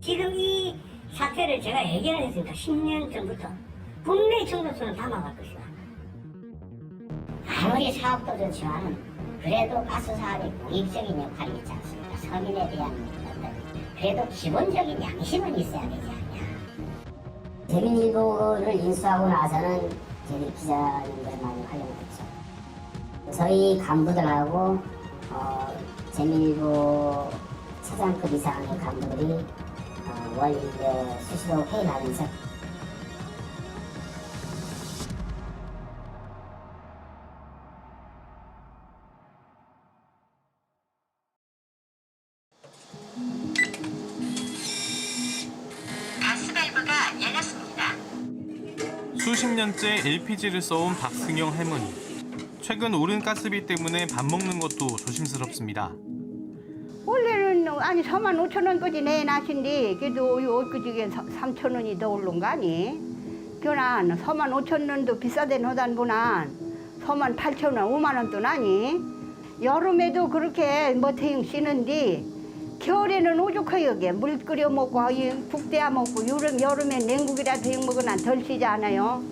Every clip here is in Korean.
지금 이 사태를 제가 얘기를 했으니까 10년 전부터 분명히 충전소는 담아갈 것이다. 아무리 사업도 좋지만 그래도 가스 사업이 공익적인 역할이 있지 않습니까? 서민에 대한 어떤 그래도 기본적인 양심은 있어야 되지 않냐. 재민일보를 인수하고 나서는 저희 기자님들 많이 활용했죠. 저희 간부들하고 재민일보 차장급 이상의 간부들이 월 수시로 회의를 하면서 가스밸브가 열렸습니다. 수십 년째 LPG를 써온 박승영 할머니. 최근 오른 가스비 때문에 밥 먹는 것도 조심스럽습니다. 원래는 아니 45,000원까지 내놨인데 그래도 엊그저께 3,000원이 더 오른 거 아니? 그난 45,000원도 비싸된 호단보난 48,000원, 5만 원 돈 아니? 여름에도 그렇게 뭐태용 쓰는데 겨울에는 오죽해요. 물 끓여 먹고 국대야 먹고 여름에 냉국이라 태용 먹으면 덜 쓰지 않아요?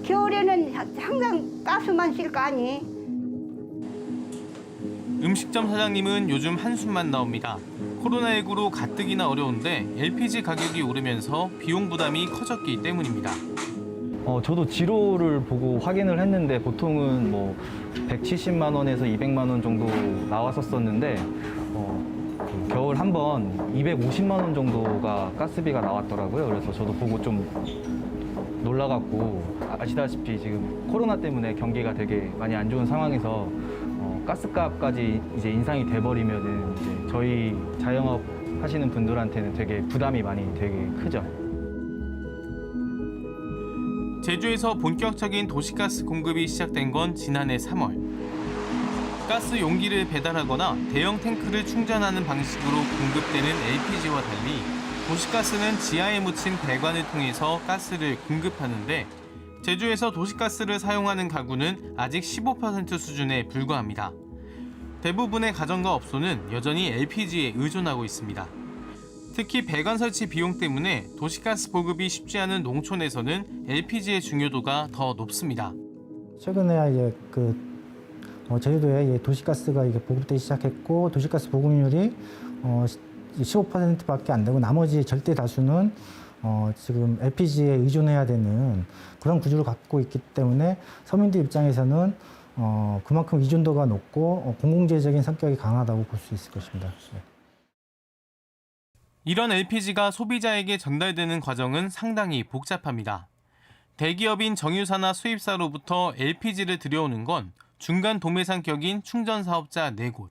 겨울에는 항상 가스만 쓸 거 아니? 음식점 사장님은 요즘 한숨만 나옵니다. 코로나19로 가뜩이나 어려운데 LPG 가격이 오르면서 비용 부담이 커졌기 때문입니다. 저도 지로를 보고 확인을 했는데 보통은 뭐 170만 원에서 200만 원 정도 나왔었는데 겨울 한 번 250만 원 정도가 가스비가 나왔더라고요. 그래서 저도 보고 좀 놀라갖고 아시다시피 지금 코로나 때문에 경기가 되게 많이 안 좋은 상황에서 가스값까지 이제 인상이 돼버리면은 이제 저희 자영업 하시는 분들한테는 되게 부담이 많이 되게 크죠. 제주에서 본격적인 도시가스 공급이 시작된 건 지난해 3월. 가스 용기를 배달하거나 대형 탱크를 충전하는 방식으로 공급되는 LPG와 달리 도시가스는 지하에 묻힌 배관을 통해서 가스를 공급하는데 제주에서 도시가스를 사용하는 가구는 아직 15% 수준에 불과합니다. 대부분의 가정과 업소는 여전히 LPG에 의존하고 있습니다. 특히 배관 설치 비용 때문에 도시가스 보급이 쉽지 않은 농촌에서는 LPG의 중요도가 더 높습니다. 최근에 이제 제주도에 도시가스가 이게 보급되기 시작했고 도시가스 보급률이 15%밖에 안 되고 나머지 절대 다수는 지금 LPG에 의존해야 되는 그런 구조를 갖고 있기 때문에 서민들 입장에서는 그만큼 의존도가 높고 공공재적인 성격이 강하다고 볼 수 있을 것입니다. 네. 이런 LPG가 소비자에게 전달되는 과정은 상당히 복잡합니다. 대기업인 정유사나 수입사로부터 LPG를 들여오는 건 중간 도매상 격인 충전사업자 4곳.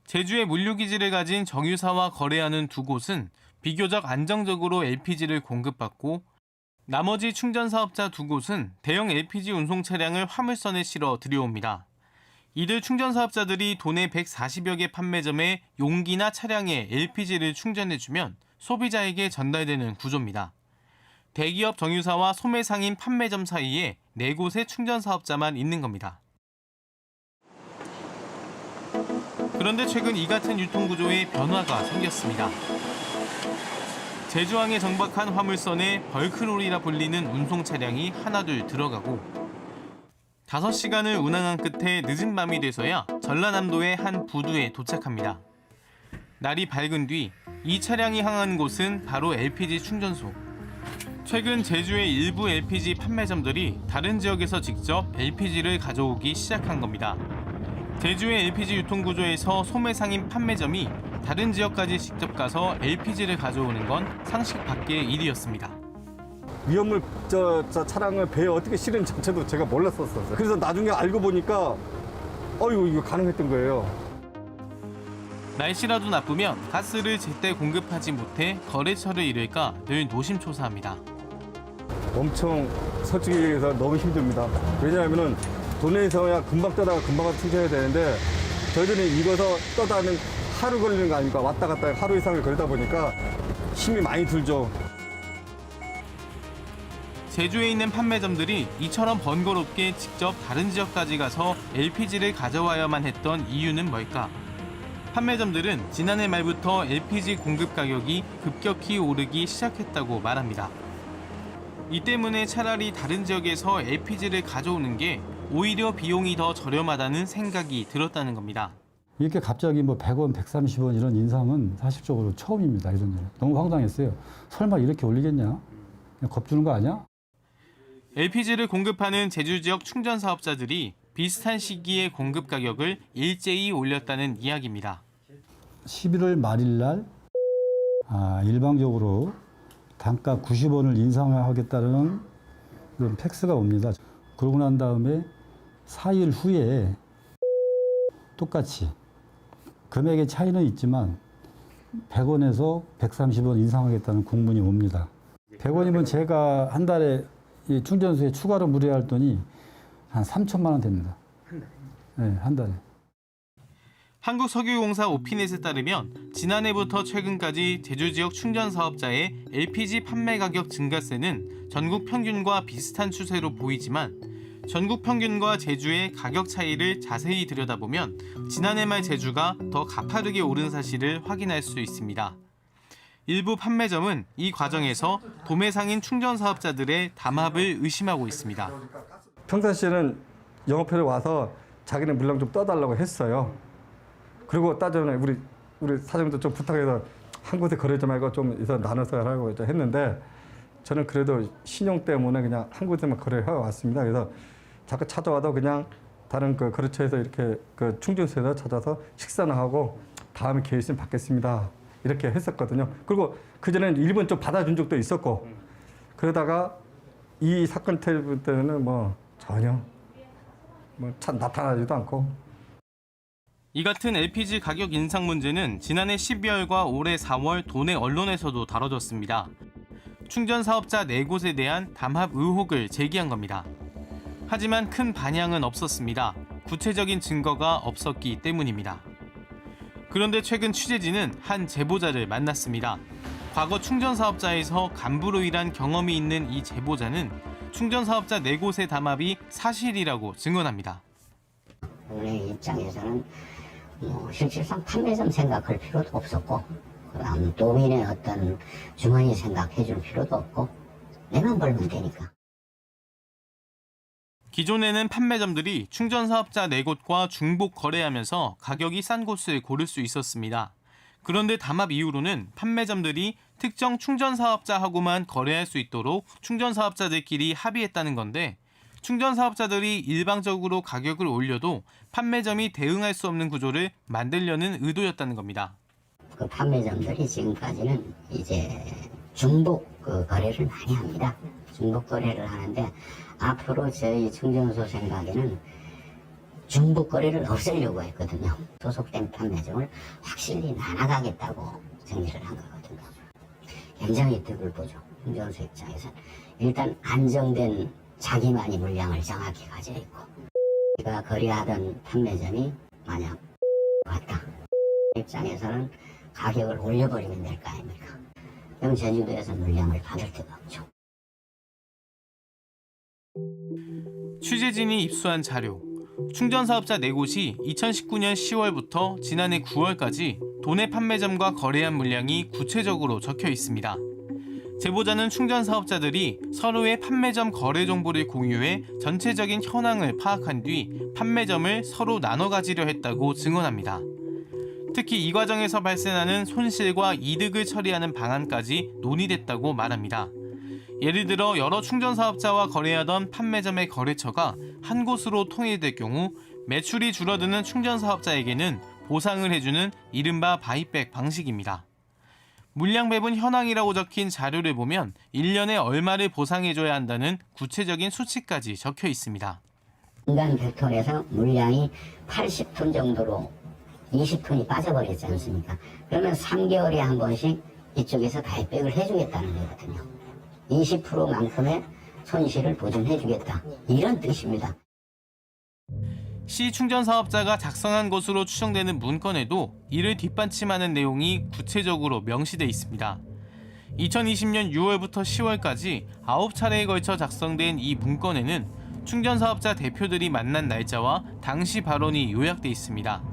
제주에 물류기지를 가진 정유사와 거래하는 2곳은 비교적 안정적으로 LPG를 공급받고 나머지 충전사업자 2곳은 대형 LPG 운송 차량을 화물선에 실어 들여옵니다. 이들 충전사업자들이 도내 140여 개 판매점에 용기나 차량에 LPG를 충전해주면 소비자에게 전달되는 구조입니다. 대기업 정유사와 소매상인 판매점 사이에 4곳의 충전사업자만 있는 겁니다. 그런데 최근 이 같은 유통구조에 변화가 생겼습니다. 제주항에 정박한 화물선에 벌크롤이라 불리는 운송 차량이 하나둘 들어가고 5시간을 운항한 끝에 늦은 밤이 돼서야 전라남도의 한 부두에 도착합니다. 날이 밝은 뒤 이 차량이 향한 곳은 바로 LPG 충전소. 최근 제주의 일부 LPG 판매점들이 다른 지역에서 직접 LPG를 가져오기 시작한 겁니다. 제주의 LPG 유통구조에서 소매상인 판매점이 다른 지역까지 직접 가서 LPG를 가져오는 건 상식 밖의 일이었습니다. 위험물 차량을 배에 어떻게 실은 자체도 제가 몰랐었어요. 그래서 나중에 알고 보니까 이거 가능했던 거예요. 날씨라도 나쁘면 가스를 제때 공급하지 못해 거래처를 잃을까 늘 노심초사합니다. 엄청 솔직히 얘기해서 너무 힘듭니다. 왜냐하면 도내에서야 금방 떠다가 금방 충전해야 되는데 저희들이 익어서 떠다는 하루 걸리는 거 아닙니까? 왔다 갔다 하루 이상을 걸다 보니까 힘이 많이 들죠. 제주에 있는 판매점들이 이처럼 번거롭게 직접 다른 지역까지 가서 LPG를 가져와야만 했던 이유는 뭘까? 판매점들은 지난해 말부터 LPG 공급 가격이 급격히 오르기 시작했다고 말합니다. 이 때문에 차라리 다른 지역에서 LPG를 가져오는 게 오히려 비용이 더 저렴하다는 생각이 들었다는 겁니다. 이렇게 갑자기 뭐 100원, 130원 이런 인상은 사실적으로 처음입니다. 이런 일. 너무 황당했어요. 설마 이렇게 올리겠냐? 그냥 겁주는 거 아니야? LPG를 공급하는 제주 지역 충전 사업자들이 비슷한 시기에 공급 가격을 일제히 올렸다는 이야기입니다. 11월 말일 날 일방적으로 단가 90원을 인상하겠다는 그런 팩스가 옵니다. 그러고 난 다음에 4일 후에 똑같이 금액의 차이는 있지만 100원에서 130원 인상하겠다는 공문이 옵니다. 100원이면 제가 한 달에 이 충전소에 추가로 무료할 돈이 한 3천만 원 됩니다. 네, 한 달에. 한국석유공사 오피넷에 따르면 지난해부터 최근까지 제주 지역 충전 사업자의 LPG 판매 가격 증가세는 전국 평균과 비슷한 추세로 보이지만 전국 평균과 제주의 가격 차이를 자세히 들여다보면 지난해 말 제주가 더 가파르게 오른 사실을 확인할 수 있습니다. 일부 판매점은 이 과정에서 도매상인 충전 사업자들의 담합을 의심하고 있습니다. 평상시에는 영업회를 와서 자기네 물량 좀 떠달라고 했어요. 그리고 따전에 우리 사장님도 좀 부탁해서 한 곳에 거래하지 말고 좀 해서 나눠서 하라고 했는데 저는 그래도 신용 때문에 그냥 한 곳에만 거래해 왔습니다. 그래서 자꾸 찾아와도 그냥 다른 그 거래처에서 이렇게 그 충전소에서 찾아서 식사나 하고 다음에 기회 있으면 받겠습니다. 이렇게 했었거든요. 그리고 그전에는 일본 좀 받아준 적도 있었고 그러다가 이 사건 때는 뭐 전혀 참 나타나지도 않고. 이 같은 LPG 가격 인상 문제는 지난해 12월과 올해 4월 도내 언론에서도 다뤄졌습니다. 충전 사업자 4곳에 대한 담합 의혹을 제기한 겁니다. 하지만 큰 반향은 없었습니다. 구체적인 증거가 없었기 때문입니다. 그런데 최근 취재진은 한 제보자를 만났습니다. 과거 충전 사업자에서 간부로 일한 경험이 있는 이 제보자는 충전 사업자 4곳의 담합이 사실이라고 증언합니다. 우리 입장에서는 실질상 판매점 생각할 필요도 없었고 그다음 도민의 어떤 주머니 생각해 줄 필요도 없고 내만 벌면 되니까. 기존에는 판매점들이 충전 사업자 4곳과 중복 거래하면서 가격이 싼 곳을 고를 수 있었습니다. 그런데 담합 이후로는 판매점들이 특정 충전 사업자하고만 거래할 수 있도록 충전 사업자들끼리 합의했다는 건데 충전 사업자들이 일방적으로 가격을 올려도 판매점이 대응할 수 없는 구조를 만들려는 의도였다는 겁니다. 그 판매점들이 지금까지는 이제 중복 거래를 많이 합니다. 중복 거래를 하는데 앞으로 저희 충전소 생각에는 중복 거래를 없애려고 했거든요. 소속된 판매점을 확실히 나눠가겠다고 정리를 한 거거든요. 굉장히 득을 보죠. 충전소 입장에서는 일단 안정된 자기만이 물량을 정확히 가지고 있고 우리가 거래하던 판매점이 만약 왔다 입장에서는 가격을 올려버리면 될 거 아닙니까? 그럼 제주도에서 물량을 받을 데가 없죠. 취재진이 입수한 자료. 충전 사업자 4곳이 2019년 10월부터 지난해 9월까지 도내 판매점과 거래한 물량이 구체적으로 적혀 있습니다. 제보자는 충전 사업자들이 서로의 판매점 거래 정보를 공유해 전체적인 현황을 파악한 뒤 판매점을 서로 나눠 가지려 했다고 증언합니다. 특히 이 과정에서 발생하는 손실과 이득을 처리하는 방안까지 논의됐다고 말합니다. 예를 들어 여러 충전 사업자와 거래하던 판매점의 거래처가 한 곳으로 통일될 경우 매출이 줄어드는 충전 사업자에게는 보상을 해주는 이른바 바이백 방식입니다. 물량 배분 현황이라고 적힌 자료를 보면 1년에 얼마를 보상해줘야 한다는 구체적인 수치까지 적혀 있습니다. 인간 100톤에서 물량이 80톤 정도로 20톤이 빠져버렸지 않습니까? 그러면 3개월에 한 번씩 이쪽에서 바이백을 해주겠다는 거거든요. 20%만큼의 손실을 보존해주겠다. 이런 뜻입니다. 시 충전 사업자가 작성한 것으로 추정되는 문건에도 이를 뒷받침하는 내용이 구체적으로 명시돼 있습니다. 2020년 6월부터 10월까지 9차례에 걸쳐 작성된 이 문건에는 충전 사업자 대표들이 만난 날짜와 당시 발언이 요약돼 있습니다.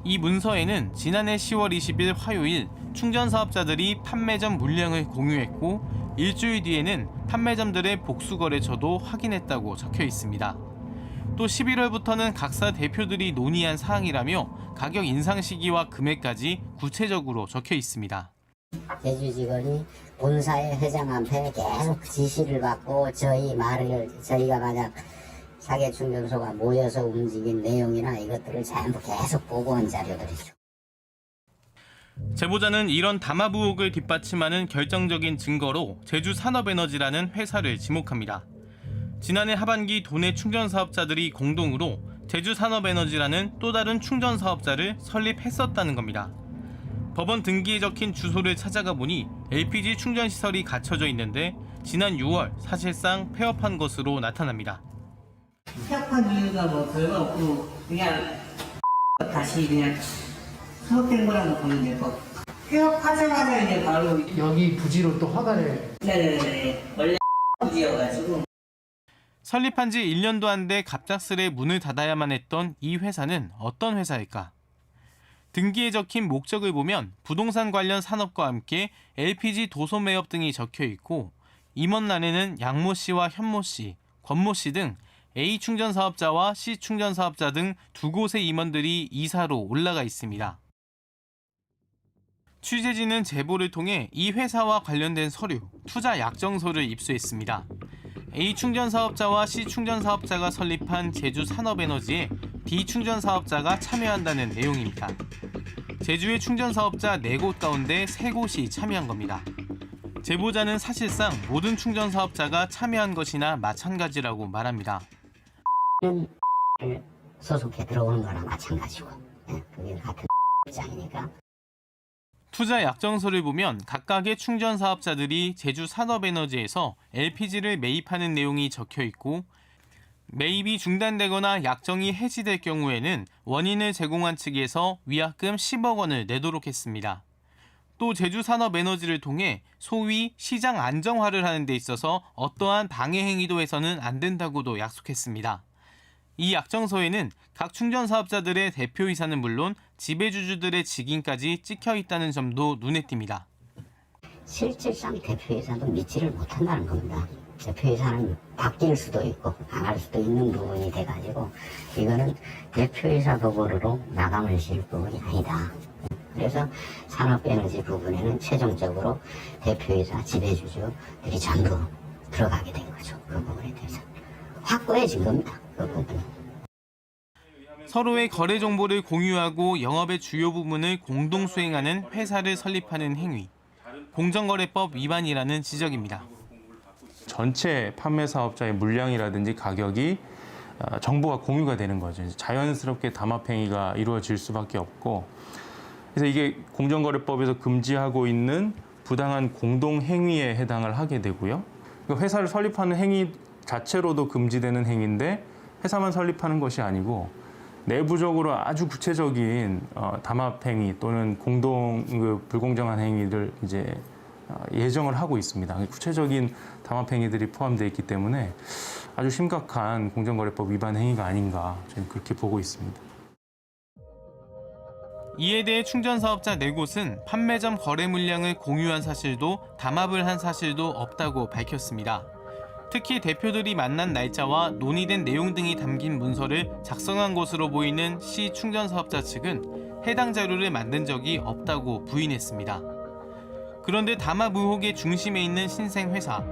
이 문서에는 지난해 10월 20일 화요일 충전 사업자들이 판매점 물량을 공유했고 일주일 뒤에는 판매점들의 복수 거래처도 확인했다고 적혀 있습니다. 또 11월부터는 각사 대표들이 논의한 사항이라며 가격 인상 시기와 금액까지 구체적으로 적혀 있습니다. 제주 직원이 본사의 회장한테 계속 지시를 받고 저희가 만약 사계 충전소가 모여서 움직인 내용이나 이것들을 전부 계속 보고한 자료들이죠. 제보자는 이런 담합 의혹을 뒷받침하는 결정적인 증거로 제주산업에너지라는 회사를 지목합니다. 지난해 하반기 도내 충전 사업자들이 공동으로 제주산업에너지라는 또 다른 충전 사업자를 설립했었다는 겁니다. 법원 등기에 적힌 주소를 찾아가 보니 LPG 충전 시설이 갖춰져 있는데 지난 6월 사실상 폐업한 것으로 나타납니다. 폐업한 이유가 뭐 별거 없고 그냥 다시 그냥 사업된 거라고 보면 될 것 같아요. 폐업하자마자 이제 바로 여기 부지로 또 허가를. 네네네 원래 부지여가지고. 설립한 지 1년도 안 돼 갑작스레 문을 닫아야만 했던 이 회사는 어떤 회사일까? 등기에 적힌 목적을 보면 부동산 관련 산업과 함께 LPG 도소 매업 등이 적혀 있고 임원란에는 양모 씨와 현모 씨, 권모 씨 등 A 충전 사업자와 C 충전 사업자 등 두 곳의 임원들이 이사로 올라가 있습니다. 취재진은 제보를 통해 이 회사와 관련된 서류, 투자 약정서를 입수했습니다. A 충전 사업자와 C 충전 사업자가 설립한 제주 산업에너지에 B 충전 사업자가 참여한다는 내용입니다. 제주의 충전 사업자 4곳 가운데 3곳이 참여한 겁니다. 제보자는 사실상 모든 충전 사업자가 참여한 것이나 마찬가지라고 말합니다. 소속해 들어오는 거나 마찬가지고 그게 같은 입장이니까. 투자 약정서를 보면 각각의 충전 사업자들이 제주 산업에너지에서 LPG를 매입하는 내용이 적혀 있고 매입이 중단되거나 약정이 해지될 경우에는 원인을 제공한 측에서 위약금 10억 원을 내도록 했습니다. 또 제주 산업에너지를 통해 소위 시장 안정화를 하는 데 있어서 어떠한 방해 행위도 해서는 안 된다고도 약속했습니다. 이 약정서에는 각 충전 사업자들의 대표이사는 물론 지배주주들의 직인까지 찍혀 있다는 점도 눈에 띕니다. 실질상 대표이사도 믿지를 못한다는 겁니다. 대표이사는 바뀔 수도 있고 안 할 수도 있는 부분이 돼가지고 이거는 대표이사 도구로 마감을 지을 부분이 아니다. 그래서 산업에너지 부분에는 최종적으로 대표이사 지배주주들이 전부 들어가게 된 거죠. 그 부분에 대해서 확고해진 겁니다. 그 부분은. 서로의 거래 정보를 공유하고 영업의 주요 부분을 공동 수행하는 회사를 설립하는 행위, 공정거래법 위반이라는 지적입니다. 전체 판매 사업자의 물량이라든지 가격이 정보가 공유가 되는 거죠. 자연스럽게 담합 행위가 이루어질 수밖에 없고, 그래서 이게 공정거래법에서 금지하고 있는 부당한 공동 행위에 해당을 하게 되고요. 회사를 설립하는 행위 자체로도 금지되는 행위인데 회사만 설립하는 것이 아니고 내부적으로 아주 구체적인 담합 행위 또는 불공정한 행위를 이제 예정을 하고 있습니다. 구체적인 담합 행위들이 포함되어 있기 때문에 아주 심각한 공정거래법 위반 행위가 아닌가 저는 그렇게 보고 있습니다. 이에 대해 충전 사업자 4곳은 판매점 거래 물량을 공유한 사실도 담합을 한 사실도 없다고 밝혔습니다. 특히 대표들이 만난 날짜와 논의된 내용 등이 담긴 문서를 작성한 것으로 보이는 C 충전 사업자 측은 해당 자료를 만든 적이 없다고 부인했습니다. 그런데 담합 의혹의 중심에 있는 신생회사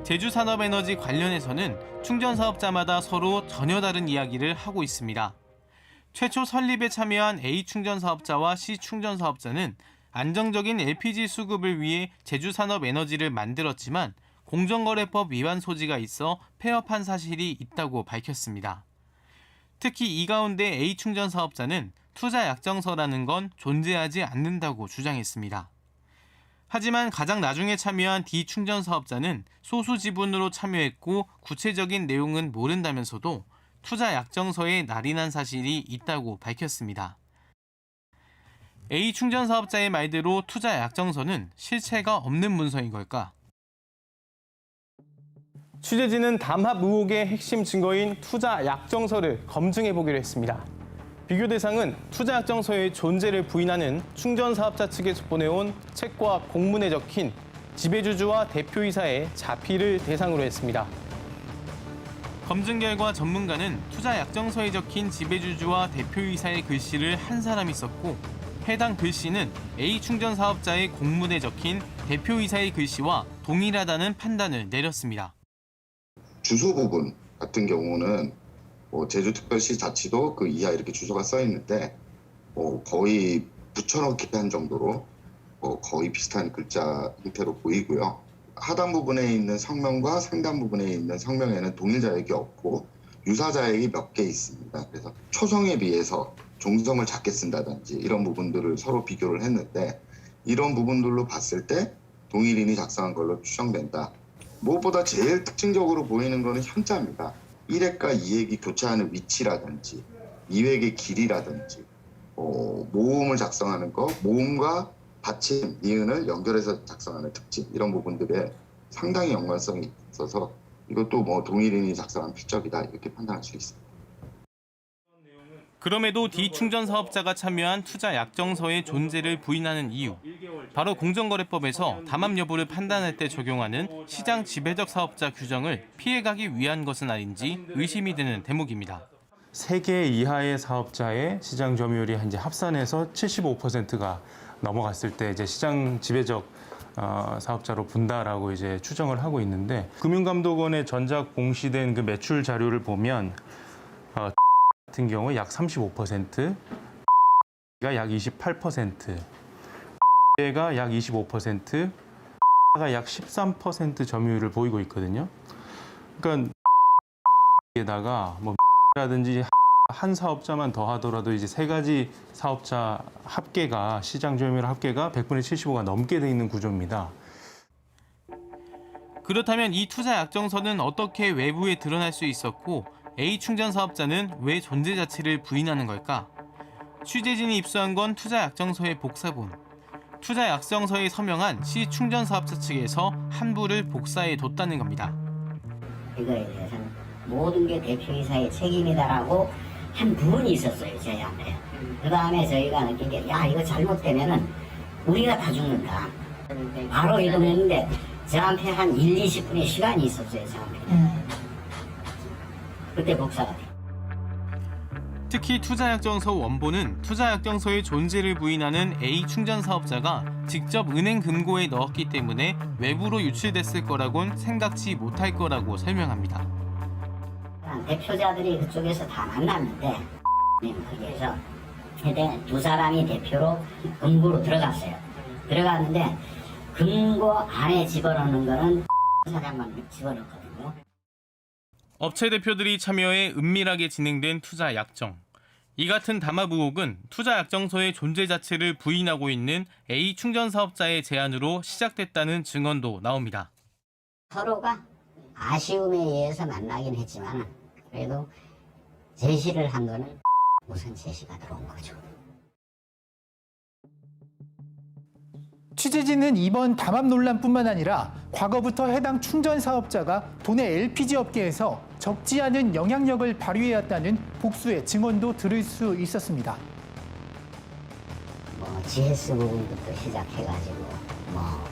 제주산업에너지 관련해서는 충전 사업자마다 서로 전혀 다른 이야기를 하고 있습니다. 최초 설립에 참여한 A 충전 사업자와 C 충전 사업자는 안정적인 LPG 수급을 위해 제주산업에너지를 만들었지만 공정거래법 위반 소지가 있어 폐업한 사실이 있다고 밝혔습니다. 특히 이 가운데 A 충전 사업자는 투자 약정서라는 건 존재하지 않는다고 주장했습니다. 하지만 가장 나중에 참여한 D 충전 사업자는 소수 지분으로 참여했고 구체적인 내용은 모른다면서도 투자 약정서에 날인한 사실이 있다고 밝혔습니다. A 충전 사업자의 말대로 투자 약정서는 실체가 없는 문서인 걸까? 취재진은 담합 의혹의 핵심 증거인 투자 약정서를 검증해 보기로 했습니다. 비교 대상은 투자약정서의 존재를 부인하는 충전사업자 측에서 보내온 책과 공문에 적힌 지배주주와 대표이사의 자필을 대상으로 했습니다. 검증 결과 전문가는 투자약정서에 적힌 지배주주와 대표이사의 글씨를 한 사람이 썼고 해당 글씨는 A 충전사업자의 공문에 적힌 대표이사의 글씨와 동일하다는 판단을 내렸습니다. 주소 부분 같은 경우는 제주특별시 자치도 그 이하 이렇게 주소가 써 있는데 거의 붙여넣기 한 정도로 거의 비슷한 글자 형태로 보이고요. 하단 부분에 있는 성명과 상단 부분에 있는 성명에는 동일 자액이 없고 유사 자액이 몇 개 있습니다. 그래서 초성에 비해서 종성을 작게 쓴다든지 이런 부분들을 서로 비교를 했는데 이런 부분들로 봤을 때 동일인이 작성한 걸로 추정된다. 무엇보다 제일 특징적으로 보이는 것은 현자입니다. 1획과 2획이 교차하는 위치라든지 2획의 길이라든지 모음을 작성하는 것, 모음과 받침, 니은을 연결해서 작성하는 특징 이런 부분들에 상당히 연관성이 있어서 이것도 동일인이 작성한 필적이다 이렇게 판단할 수 있습니다. 그럼에도 D충전 사업자가 참여한 투자약정서의 존재를 부인하는 이유, 바로 공정거래법에서 담합 여부를 판단할 때 적용하는 시장 지배적 사업자 규정을 피해가기 위한 것은 아닌지 의심이 드는 대목입니다. 3개 이하의 사업자의 시장 점유율이 이제 합산해서 75%가 넘어갔을 때 이제 시장 지배적 사업자로 분다라고 이제 추정을 하고 있는데 금융감독원에 전작 공시된 그 매출 자료를 보면 같은 경우 약 35%, 가 약 28%, 가 약 25%, 가 약 13% 점유율을 보이고 있거든요. 그러니까 에다가 라든지 한 사업자만 더 하더라도 이제 3가지 사업자 합계가 시장 점유율 합계가 100분의 75가 넘게 돼 있는 구조입니다. 그렇다면 이 투자약정서는 어떻게 외부에 드러날 수 있었고 A 충전 사업자는 왜 존재 자체를 부인하는 걸까? 취재진이 입수한 건 투자약정서의 복사본. 투자약정서에 서명한 C 충전 사업자 측에서 한부를 복사해 뒀다는 겁니다. 이거에 대해서는 모든 게 대표이사의 책임이다라고 한 부분이 있었어요, 저희한테. 그 다음에 저희가 느낀 게, 야, 이거 잘못되면은 우리가 다 죽는다. 바로 이동했는데, 저한테 한 1, 20분의 시간이 있었어요, 저한테. 그때 복사가 돼요. 특히 투자약정서 원본은 투자약정서의 존재를 부인하는 A 충전 사업자가 직접 은행 금고에 넣었기 때문에 외부로 유출됐을 거라곤 생각지 못할 거라고 설명합니다. 대표자들이 그쪽에서 다 만났는데 거기에서 해대 2사람이 대표로 금고로 들어갔어요. 들어갔는데 금고 안에 집어넣는 거는 사장만 집어넣거든요. 업체 대표들이 참여해 은밀하게 진행된 투자 약정. 이 같은 담합 의혹은 투자 약정서의 존재 자체를 부인하고 있는 A 충전 사업자의 제안으로 시작됐다는 증언도 나옵니다. 서로가 아쉬움에 의해서 만나긴 했지만 그래도 제시를 한 거는 우선 제시가 들어온 거죠. 취재진은 이번 담합 논란뿐만 아니라 과거부터 해당 충전 사업자가 도내 LPG 업계에서 적지 않은 영향력을 발휘해왔다는 복수의 증언도 들을 수 있었습니다. GS 부분부터 시작해가지고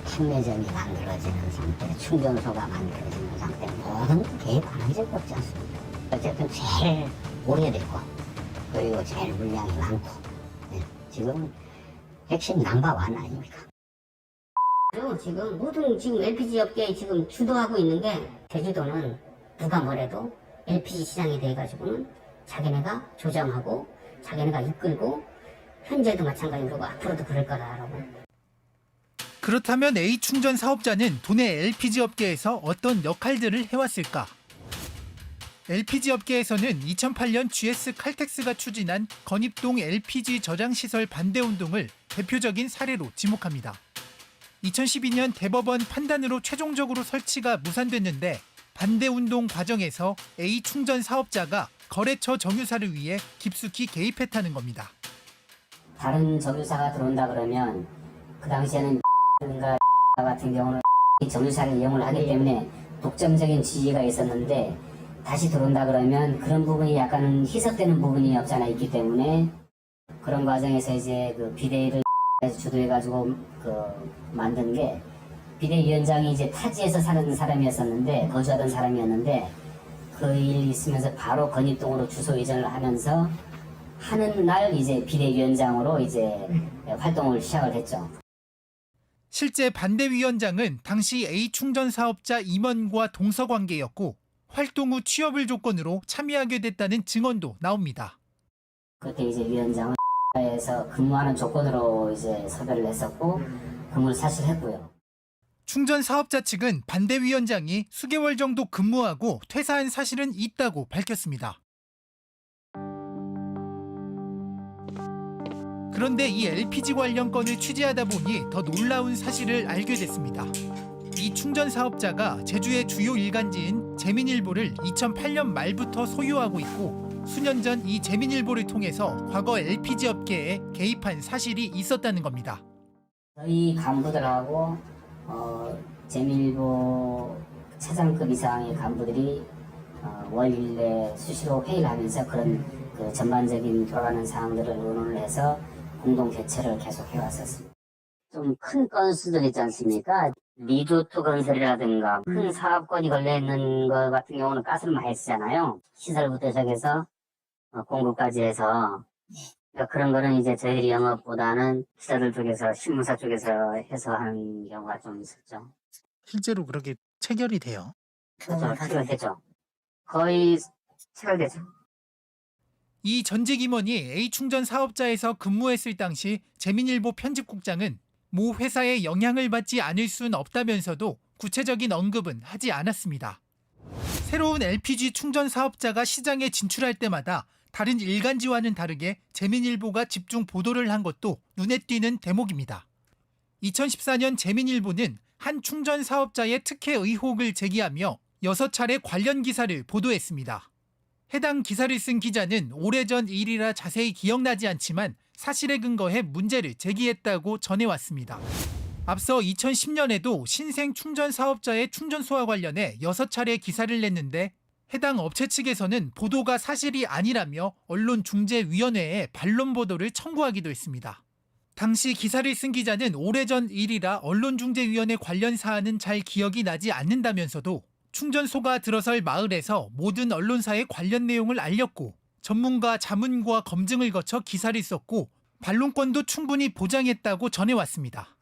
판매점이 만들어지는 상태, 충전소가 만들어지는 상태 모든 개입 안 한 적이 없지 않습니까? 어쨌든 제일 오래됐고 그리고 제일 물량이 많고 지금 핵심 넘버원 아닙니까? 지금 모든 LPG 업계에 지금 주도하고 있는 게 제주도는 누가 뭐래도 LPG 시장이 돼가지고는 자기네가 조정하고 자기네가 이끌고 현재도 마찬가지로 앞으로도 그럴 거다라고. 그렇다면 A 충전 사업자는 도내 LPG 업계에서 어떤 역할들을 해왔을까? LPG 업계에서는 2008년 GS 칼텍스가 추진한 건입동 LPG 저장시설 반대 운동을 대표적인 사례로 지목합니다. 2012년 대법원 판단으로 최종적으로 설치가 무산됐는데 반대 운동 과정에서 A 충전 사업자가 거래처 정유사를 위해 깊숙이 개입했다는 겁니다. 다른 정유사가 들어온다 그러면 그 당시에는 같은 경우는 정유사를 이용을 하기 때문에 독점적인 지위가 있었는데 다시 들어온다 그러면 그런 부분이 약간은 희석되는 부분이 없잖아 있기 때문에 그런 과정에서 이제 그 비대위를 주도해가지고 만든 게 비대위원장이 이제 타지에서 사는 사람이었었는데 거주하던 사람이었는데 그 일이 있으면서 바로 건입동으로 주소 이전을 하면서 하는 날 이제 비대위원장으로 이제 활동을 시작을 했죠. 실제 반대위원장은 당시 A충전 사업자 임원과 동서관계였고 활동 후 취업을 조건으로 참여하게 됐다는 증언도 나옵니다. 그때 이제 위원장은 에서 근무하는 조건으로 이제 섭외를 했었고 근무를 사실 했고요. 충전 사업자 측은 반대위원장이 수개월 정도 근무하고 퇴사한 사실은 있다고 밝혔습니다. 그런데 이 LPG 관련 건을 취재하다 보니 더 놀라운 사실을 알게 됐습니다. 이 충전 사업자가 제주의 주요 일간지인 재민일보를 2008년 말부터 소유하고 있고 수년 전 이 재민일보를 통해서 과거 LPG 업계에 개입한 사실이 있었다는 겁니다. 저희 간부들하고 재민일보 차장급 이상의 간부들이 월일에 수시로 회의를 하면서 그런 그 전반적인 돌아가는 사항들을 의논을 해서 공동 대처를 계속 해왔었습니다. 좀 큰 건수들 있지 않습니까? 리조트 건설이라든가 큰 사업권이 걸려있는 것 같은 경우는 가스를 많이 쓰잖아요. 시설부터 시작해서 공급까지 해서 그런 거는 이제 저희들이 영업보다는 기자들 쪽에서 신문사 쪽에서 해서 하는 경우가 좀 있었죠. 실제로 그렇게 체결이 돼요? 그렇죠. 체결되죠. 거의 체결되죠. 이 전직 임원이 A충전 사업자에서 근무했을 당시 재민일보 편집국장은 모 회사에 영향을 받지 않을 수는 없다면서도 구체적인 언급은 하지 않았습니다. 새로운 LPG 충전 사업자가 시장에 진출할 때마다 다른 일간지와는 다르게 재민일보가 집중 보도를 한 것도 눈에 띄는 대목입니다. 2014년 재민일보는 한 충전 사업자의 특혜 의혹을 제기하며 6차례 관련 기사를 보도했습니다. 해당 기사를 쓴 기자는 오래전 일이라 자세히 기억나지 않지만 사실에 근거해 문제를 제기했다고 전해왔습니다. 앞서 2010년에도 신생 충전 사업자의 충전소와 관련해 6차례 기사를 냈는데 해당 업체 측에서는 보도가 사실이 아니라며 언론중재위원회에 반론 보도를 청구하기도 했습니다. 당시 기사를 쓴 기자는 오래전 일이라 언론중재위원회 관련 사안은 잘 기억이 나지 않는다면서도 충전소가 들어설 마을에서 모든 언론사의 관련 내용을 알렸고 전문가 자문과 검증을 거쳐 기사를 썼고 반론권도 충분히 보장했다고 전해왔습니다.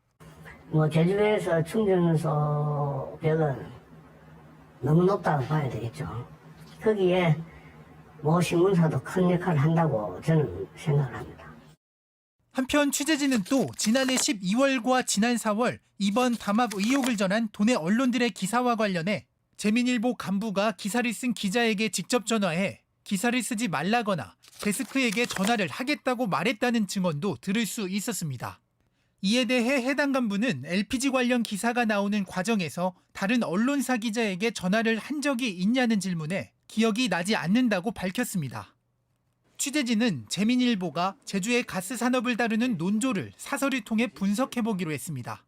제주도에서 충전소 벽은 너무 높다고 봐야 되겠죠. 거기에 신문사도 큰 역할을 한다고 저는 생각을 합니다. 한편 취재진은 또 지난해 12월과 지난 4월 이번 담합 의혹을 전한 도내 언론들의 기사와 관련해 재민일보 간부가 기사를 쓴 기자에게 직접 전화해 기사를 쓰지 말라거나 데스크에게 전화를 하겠다고 말했다는 증언도 들을 수 있었습니다. 이에 대해 해당 간부는 LPG 관련 기사가 나오는 과정에서 다른 언론사 기자에게 전화를 한 적이 있냐는 질문에 기억이 나지 않는다고 밝혔습니다. 취재진은 재민일보가 제주의 가스 산업을 다루는 논조를 사설을 통해 분석해보기로 했습니다.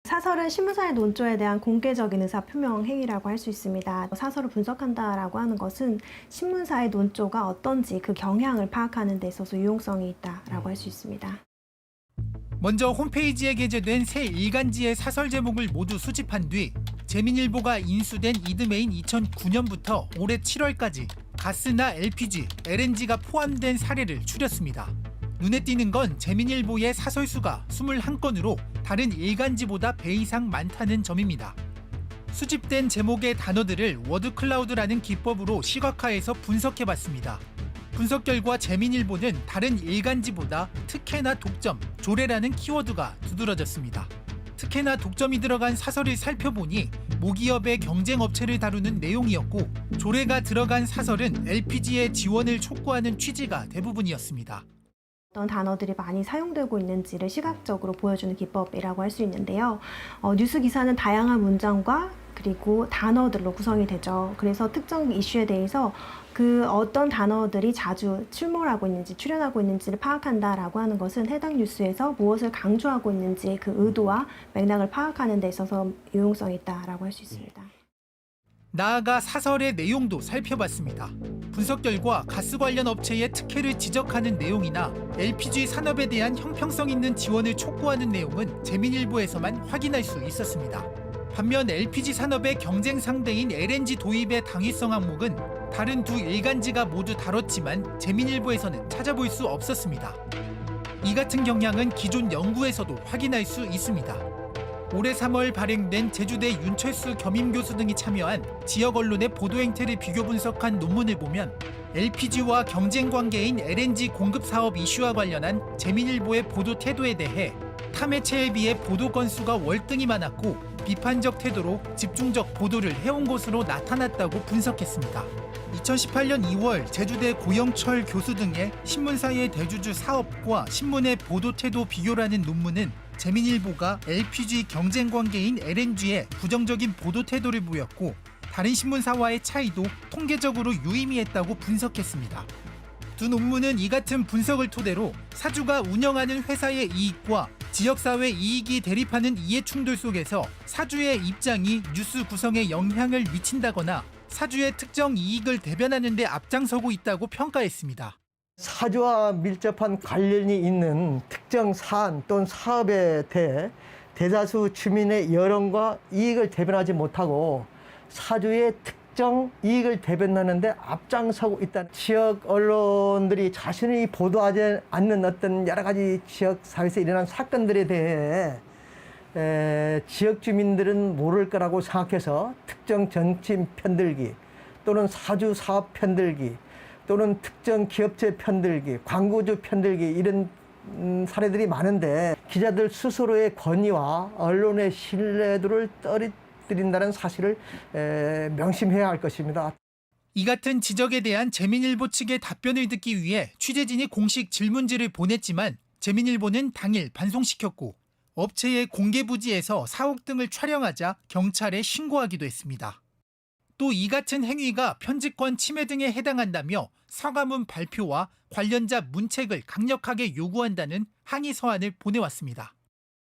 사설은 신문사의 논조에 대한 공개적인 의사 표명 행위라고 할 수 있습니다. 사설을 분석한다라고 하는 것은 신문사의 논조가 어떤지 그 경향을 파악하는 데 있어서 유용성이 있다라고 할 수 있습니다. 먼저 홈페이지에 게재된 새 일간지의 사설 제목을 모두 수집한 뒤 재민일보가 인수된 이듬해인 2009년부터 올해 7월까지 가스나 LPG, LNG가 포함된 사례를 추렸습니다. 눈에 띄는 건 재민일보의 사설수가 21건으로 다른 일간지보다 배 이상 많다는 점입니다. 수집된 제목의 단어들을 워드클라우드라는 기법으로 시각화해서 분석해봤습니다. 분석 결과 재민일보는 다른 일간지보다 특혜나 독점, 조례라는 키워드가 두드러졌습니다. 특혜나 독점이 들어간 사설을 살펴보니 모기업의 경쟁업체를 다루는 내용이었고 조례가 들어간 사설은 LPG의 지원을 촉구하는 취지가 대부분이었습니다. 어떤 단어들이 많이 사용되고 있는지를 시각적으로 보여주는 기법이라고 할 수 있는데요. 뉴스 기사는 다양한 문장과 그리고 단어들로 구성이 되죠. 그래서 특정 이슈에 대해서 그 어떤 단어들이 자주 출몰하고 있는지 출연하고 있는지를 파악한다라고 하는 것은 해당 뉴스에서 무엇을 강조하고 있는지 그 의도와 맥락을 파악하는 데 있어서 유용성이 있다라고 할 수 있습니다. 나아가 사설의 내용도 살펴봤습니다. 분석 결과 가스 관련 업체의 특혜를 지적하는 내용이나 LPG 산업에 대한 형평성 있는 지원을 촉구하는 내용은 재민일보에서만 확인할 수 있었습니다. 반면 LPG 산업의 경쟁 상대인 LNG 도입의 당위성 항목은 다른 두 일간지가 모두 다뤘지만 재민일보에서는 찾아볼 수 없었습니다. 이 같은 경향은 기존 연구에서도 확인할 수 있습니다. 올해 3월 발행된 제주대 윤철수 겸임교수 등이 참여한 지역 언론의 보도 행태를 비교 분석한 논문을 보면 LPG와 경쟁 관계인 LNG 공급 사업 이슈와 관련한 재민일보의 보도 태도에 대해 타 매체에 비해 보도 건수가 월등히 많았고 비판적 태도로 집중적 보도를 해온 것으로 나타났다고 분석했습니다. 2018년 2월 제주대 고영철 교수 등의 신문사의 대주주 사업과 신문의 보도 태도 비교라는 논문은 재민일보가 LPG 경쟁 관계인 LNG에 부정적인 보도 태도를 보였고 다른 신문사와의 차이도 통계적으로 유의미했다고 분석했습니다. 두 논문은 이 같은 분석을 토대로 사주가 운영하는 회사의 이익과 지역사회 이익이 대립하는 이해충돌 속에서 사주의 입장이 뉴스 구성에 영향을 미친다거나 사주의 특정 이익을 대변하는 데 앞장서고 있다고 평가했습니다. 사주와 밀접한 관련이 있는 특정 사안 또는 사업에 대해 대다수 주민의 여론과 이익을 대변하지 못하고 사주의 특정 이익을 대변하는 데 앞장서고 있다는 지역 언론들이 자신이 보도하지 않는 어떤 여러 가지 지역 사회에서 일어난 사건들에 대해 지역 주민들은 모를 거라고 생각해서 특정 정치인 편들기 또는 사주 사업 편들기 또는 특정 기업체 편들기, 광고주 편들기 이런 사례들이 많은데 기자들 스스로의 권위와 언론의 신뢰도를 떨어뜨린다는 사실을 명심해야 할 것입니다. 이 같은 지적에 대한 재민일보 측의 답변을 듣기 위해 취재진이 공식 질문지를 보냈지만 재민일보는 당일 반송시켰고 업체의 공개 부지에서 사옥 등을 촬영하자 경찰에 신고하기도 했습니다. 또 이 같은 행위가 편집권 침해 등에 해당한다며 사과문 발표와 관련자 문책을 강력하게 요구한다는 항의 서한을 보내왔습니다.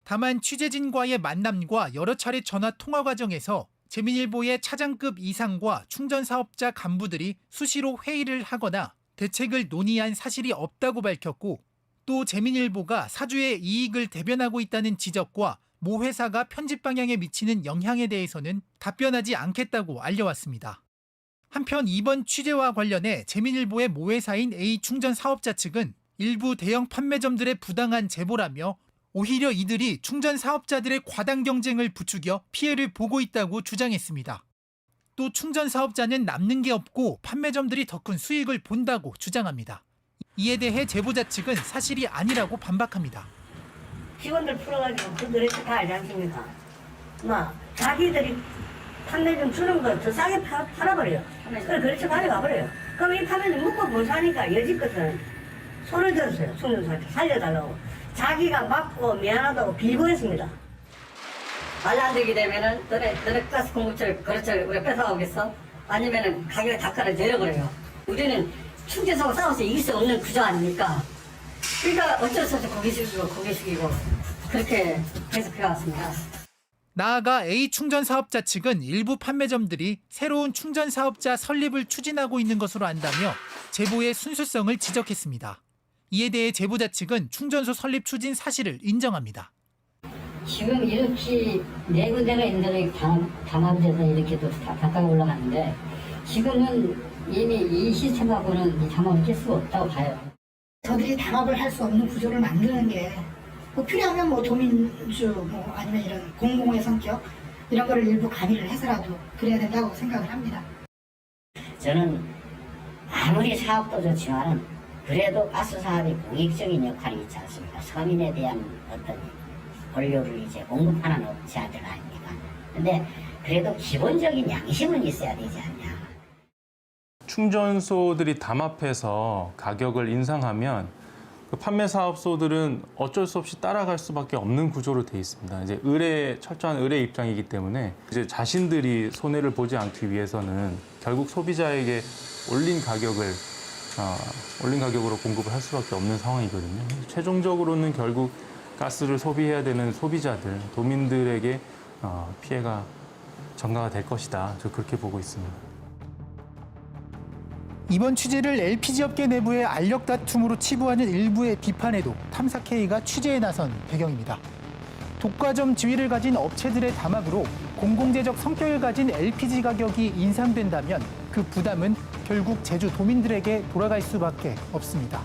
다만 취재진과의 만남과 여러 차례 전화 통화 과정에서 재민일보의 차장급 이상과 충전사업자 간부들이 수시로 회의를 하거나 대책을 논의한 사실이 없다고 밝혔고 또 재민일보가 사주의 이익을 대변하고 있다는 지적과 모 회사가 편집 방향에 미치는 영향에 대해서는 답변하지 않겠다고 알려왔습니다. 한편 이번 취재와 관련해 재민일보의 모 회사인 A충전 사업자 측은 일부 대형 판매점들의 부당한 제보라며 오히려 이들이 충전 사업자들의 과당 경쟁을 부추겨 피해를 보고 있다고 주장했습니다. 또 충전 사업자는 남는 게 없고 판매점들이 더 큰 수익을 본다고 주장합니다. 이에 대해 제보자 측은 사실이 아니라고 반박합니다. 직원들 풀어가지고 그 거래처 다 알지 않습니까? 자기들이 판매 좀 주는 거 더 싸게 팔아버려요. 그걸 거래처 가져가버려요. 그럼 이 판매는 먹고 못 사니까 여지껏은 손을 들었어요. 충전사한테 살려달라고. 자기가 맞고 미안하다고 빌고했습니다. 말 안 되게 되면은 너네 가스 공급처를 거래처를 우리가 뺏어가겠어? 아니면은 가격을 단가를 내려버려요. 우리는 충전사하고 싸워서 이길 수 없는 구조 아닙니까? 그러니까 어쩔 수 없이 고개 숙이고 그렇게 계속 해왔습니다. 나아가 A충전 사업자 측은 일부 판매점들이 새로운 충전 사업자 설립을 추진하고 있는 것으로 안다며 제보의 순수성을 지적했습니다. 이에 대해 제보자 측은 충전소 설립 추진 사실을 인정합니다. 지금 이렇게 네 군데가 있는데 담합돼서 이렇게 또 단가가 올라가는데 지금은 이미 이 시스템하고는 이 담합을 낄 수가 없다고 봐요. 저들이 담합을 할 수 없는 구조를 만드는 게 필요하면 도민주 아니면 이런 공공의 성격 이런 거를 일부 가미를 해서라도 그래야 된다고 생각을 합니다. 저는 아무리 사업도 좋지만 그래도 가스 사업이 공익적인 역할이 있지 않습니까? 서민에 대한 어떤 권료를 이제 공급하는 업체들 아닙니까? 근데 그래도 기본적인 양심은 있어야 되지 않냐. 충전소들이 담합해서 가격을 인상하면 그 판매 사업소들은 어쩔 수 없이 따라갈 수밖에 없는 구조로 돼 있습니다. 이제 철저한 의뢰 입장이기 때문에 이제 자신들이 손해를 보지 않기 위해서는 결국 소비자에게 올린 가격으로 공급을 할 수밖에 없는 상황이거든요. 최종적으로는 결국 가스를 소비해야 되는 소비자들, 도민들에게 피해가 전가가 될 것이다. 저 그렇게 보고 있습니다. 이번 취재를 LPG 업계 내부의 알력 다툼으로 치부하는 일부의 비판에도 탐사K가 취재에 나선 배경입니다. 독과점 지위를 가진 업체들의 담합으로 공공재적 성격을 가진 LPG 가격이 인상된다면 그 부담은 결국 제주 도민들에게 돌아갈 수밖에 없습니다.